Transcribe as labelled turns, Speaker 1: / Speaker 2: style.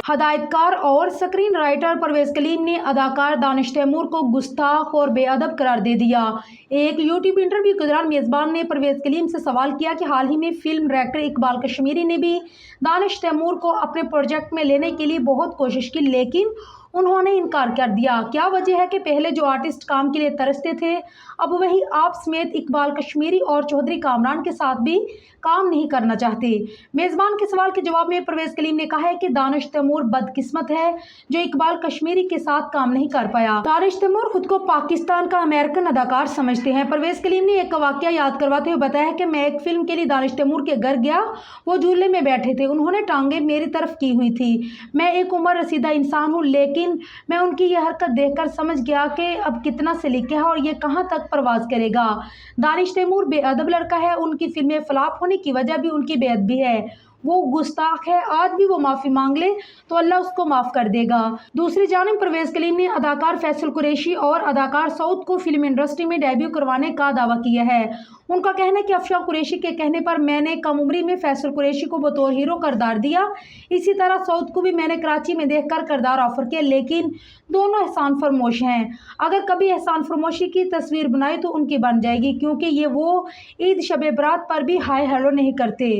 Speaker 1: हदायतकार और screen writer Parvez Kaleem ने अदाकार दानिश तैमूर को गुस्ताख और बेअदब करार दे दिया। एक यूट्यूब इंटरव्यू के दौरान मेजबान ने परवेज कलीम से सवाल किया कि हाल ही में फिल्म डायरेक्टर इकबाल कश्मीरी ने भी दानिश तैमूर को अपने प्रोजेक्ट में लेने के लिए बहुत कोशिश की, लेकिन उन्होंने इनकार कर दिया। क्या वजह है कि पहले जो आर्टिस्ट काम के लिए तरसते थे, अब वही आप समेत इकबाल कश्मीरी और चौधरी कामरान के साथ भी काम नहीं करना चाहते? मेजबान के सवाल के जवाब में परवेज कलीम ने कहा है कि दानिश तैमूर बदकिस्मत है जो इकबाल कश्मीरी के साथ काम नहीं कर पाया। दानिश तैमूर खुद को पाकिस्तान का अमेरिकन अदाकार समझते हैं। परवेज कलीम ने एक वाकया याद करवाते हुए बताया कि मैं एक फिल्म के लिए दानिश तैमूर के घर गया, वो झूले में बैठे थे, उन्होंने टांगे मेरी तरफ की हुई थी। मैं एक उम्र रसीदा इंसान हूँ, लेकिन मैं उनकी यह हरकत देखकर समझ गया कि अब कितना सलीका है और ये कहां तक परवाज करेगा। दानिश तैमूर बेअदब लड़का है, उनकी फिल्में फ्लॉप होने की वजह भी उनकी बेअदबी है। वो गुस्ताख है, आज भी वो माफ़ी मांग ले तो अल्लाह उसको माफ़ कर देगा। दूसरी जानिब परवेज कलीम ने अदाकार फैसल कुरैशी और अदाकार सऊद को फिल्म इंडस्ट्री में डेब्यू करवाने का दावा किया है। उनका कहना है कि अफशा कुरैशी के कहने पर मैंने कम उम्री में फैसल कुरैशी को बतौर हीरो किरदार दिया। इसी तरह सऊद को भी मैंने कराची में देखकर किरदार ऑफर किया, लेकिन दोनों एहसान फरमोश हैं। अगर कभी एहसान फरमोशी की तस्वीर बनाई तो उनकी बन जाएगी, क्योंकि ये वो ईद शब बरात पर भी हाय हेलो नहीं करते।